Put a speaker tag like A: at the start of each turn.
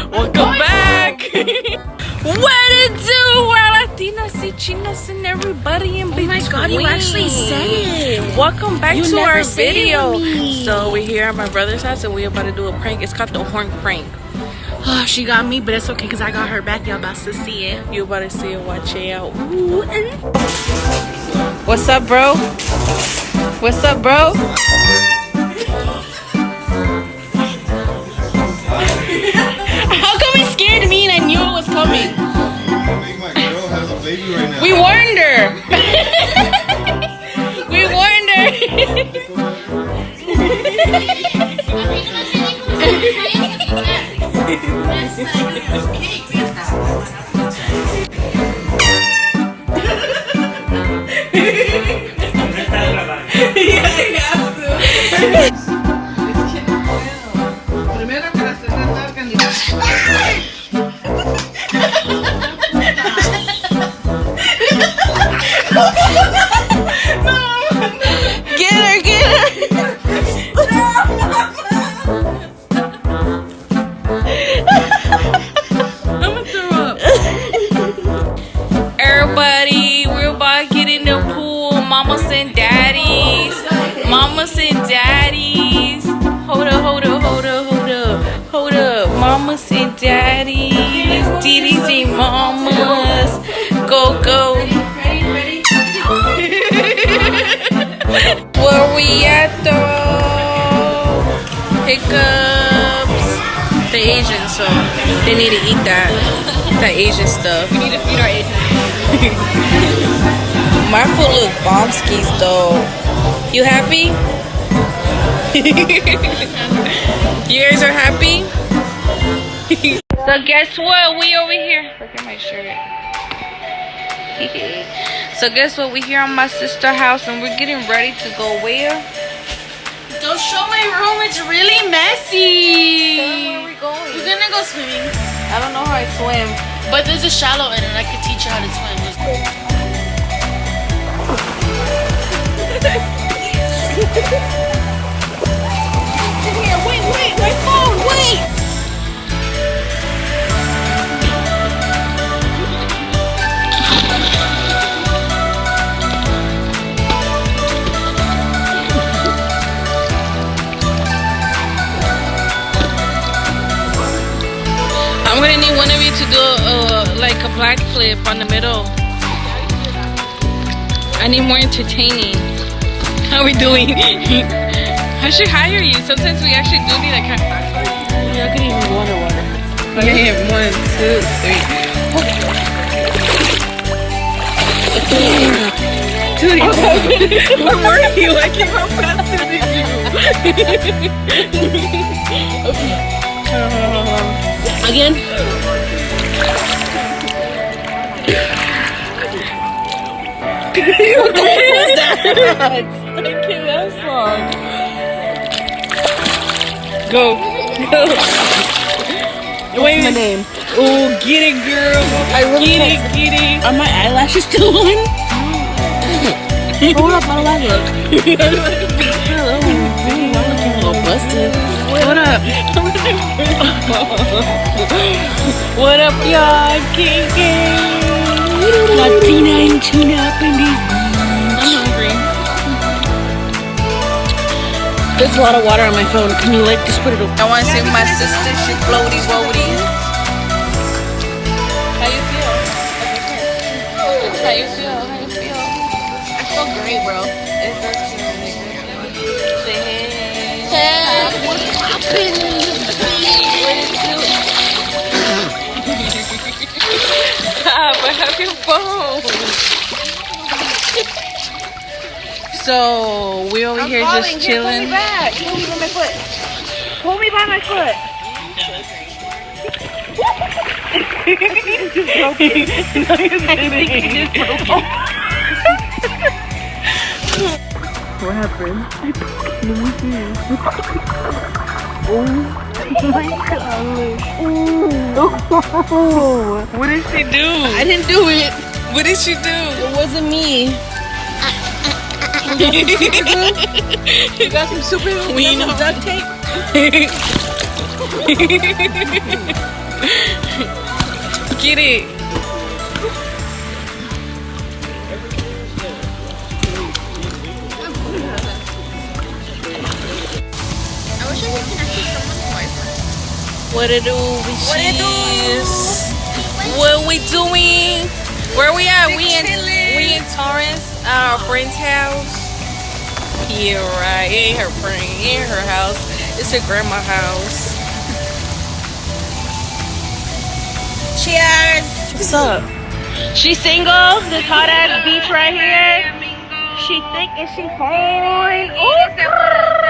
A: Welcome back. What it do? We're Latinas and Chinas and everybody in between. Oh my god, you actually said it. Welcome back to our video. So we're here at my brother's house and we're about to do a prank. It's called the HONK prank.
B: Oh, she got me, but it's okay because I got her back. Y'all about to see it.
A: You about to see it. Watch it out. Ooh. What's up, bro? What's up, bro? How come it scared me and I knew it was coming?
C: I think my girl has a baby right now.
A: We warned her. We warned her. Mamas and daddies. Mamas and daddies. Hold up, hold up, hold up, hold up. Hold up. Mamas and daddies. Diddies and mamas. Go, go. Ready? Where we at though? Hiccups. The Asians, so they need to eat that Asian stuff.
B: We need to feed our Asians.
A: My food look bombskis though. You happy? You guys are happy? So guess what? We over here. Look at my shirt. So guess what? We here on my sister's house and we're getting ready to go where?
B: Don't show my room. It's really messy.
A: Where are we going?
B: We're gonna go swimming.
A: I don't know how I swim.
B: But there's a shallow in it. I could teach you how to swim.
A: Here, wait, my phone, wait! I'm gonna need one of you to do like a black flip on the middle. I need more entertaining. How are we doing? I should hire you. Sometimes we actually do need a kind of backstory.
B: Yeah, I could even water.
A: Yeah, 1, 2, 3. Where were you? I came out faster than you.
B: Again?
A: What the heck was that? I can't that song. Go.
B: What's my name?
A: Oh, get it, girl.
B: I really
A: get it.
B: Are my eyelashes still on? Hold up, how do I look? I'm looking a little busted.
A: What up? What up, y'all? Gang.
B: Latinanchina up in these.
A: I'm hungry.
B: There's a lot of water on my phone. Can you like just put it over?
A: I want to see my sister. She floaties, woaties. How you feel? How you feel?
B: I feel great, bro.
A: It does feel really good. Say hey.
B: What's poppin'?
A: So we over here just chilling.
B: Pull me by my foot. Pull me by my foot.
A: What happened? Oh. What did she do?
B: I didn't do it.
A: What did she do?
B: It wasn't me. You got some super glue?
A: We
B: You got some duct tape?
A: Get it.
B: I wish I could connect to someone's Wi-Fi.
A: What it do, bitches? What we doing? Where we at? We in Torrance, our friend's house. Yeah, right. It ain't her friend. It ain't her house. It's her grandma's house.
B: Cheers.
A: What's up?
B: She's single. This hot ass beach right here. She thick and she fine. Ooh.